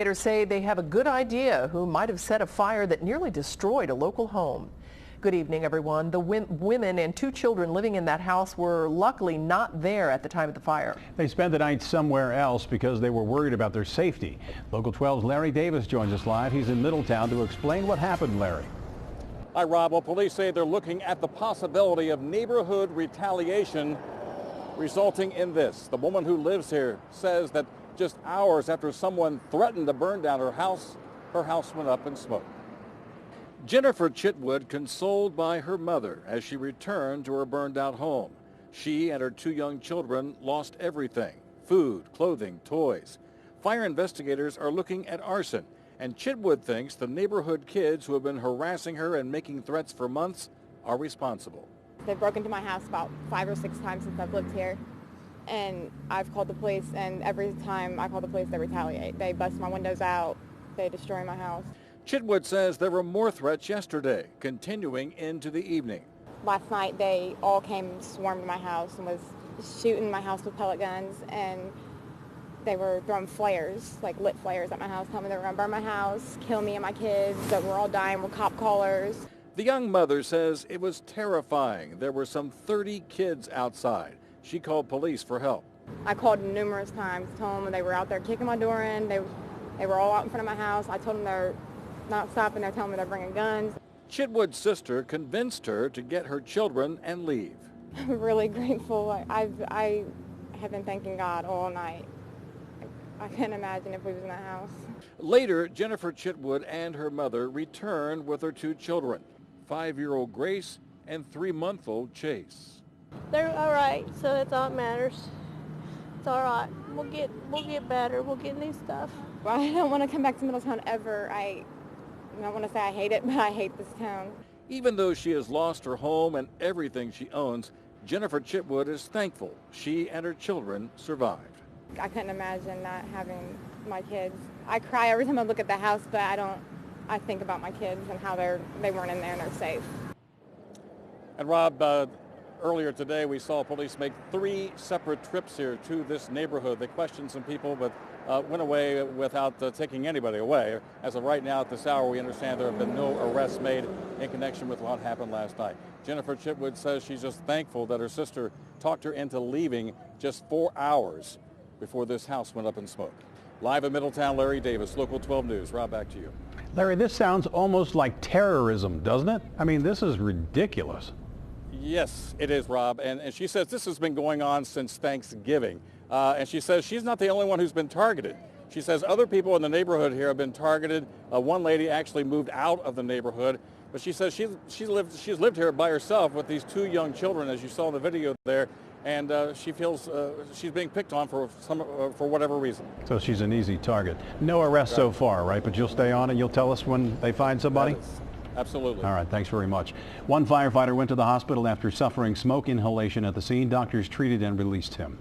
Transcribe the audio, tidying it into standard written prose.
Investigators say they have a good idea who might have set a fire that nearly destroyed a local home. Good evening, everyone. The women and 2 children living in that house were luckily not there at the time of the fire. They spent the night somewhere else because they were worried about their safety. Local 12's Larry Davis joins us live. He's in Middletown to explain what happened, Larry. Hi, Rob. Well, police say they're looking at the possibility of neighborhood retaliation resulting in this. The woman who lives here says that just hours after someone threatened to burn down her house went up in smoke. Jennifer Chitwood consoled by her mother as she returned to her burned-out home. She and her 2 young children lost everything: food, clothing, toys. Fire investigators are looking at arson, and Chitwood thinks the neighborhood kids who have been harassing her and making threats for months are responsible. They've broken into my house about 5 or 6 times since I've lived here, and I've called the police, and every time I call the police, they retaliate. They bust my windows out. They destroy my house. Chitwood says there were more threats yesterday, continuing into the evening. Last night, they all swarmed my house and was shooting my house with pellet guns, and they were throwing flares, like lit flares at my house, telling me they were going to burn my house, kill me and my kids, that we're all dying, we're cop callers. The young mother says it was terrifying. There were some 30 kids outside. She called police for help. I called them numerous times, told them they were out there kicking my door in. They were all out in front of my house. I told them they're not stopping. They're telling me they're bringing guns. Chitwood's sister convinced her to get her children and leave. I'm really grateful. I have been thanking God all night. I can't imagine if we was in that house. Later, Jennifer Chitwood and her mother returned with her 2 children, 5-year-old Grace and 3-month-old Chase. They're all right, so that's all that matters. It's all right. We'll get better. We'll get new stuff. I don't want to come back to Middletown ever. I don't want to say I hate it, but I hate this town. Even though she has lost her home and everything she owns, Jennifer Chitwood is thankful she and her children survived. I couldn't imagine not having my kids. I cry every time I look at the house, but I think about my kids and how they weren't in there and they're safe. And Rob, earlier today we saw police make 3 separate trips here to this neighborhood. They questioned some people, but went away without taking anybody away. As of right now, at this hour, we understand there have been no arrests made in connection with what happened last night. Jennifer Chitwood says she's just thankful that her sister talked her into leaving just 4 hours before this house went up in smoke. Live in Middletown, Larry Davis, Local 12 News. Rob, back to you. Larry, this sounds almost like terrorism, doesn't it? I mean, this is ridiculous. Yes, it is, Rob. And she says this has been going on since Thanksgiving. And she says she's not the only one who's been targeted. She says other people in the neighborhood here have been targeted. One lady actually moved out of the neighborhood. But she says she's lived here by herself with these 2 young children, as you saw in the video there. And she feels she's being picked on for whatever reason. So she's an easy target. No arrests so far, right? But you'll stay on and you'll tell us when they find somebody? Absolutely. All right, thanks very much. One firefighter went to the hospital after suffering smoke inhalation at the scene. Doctors treated and released him.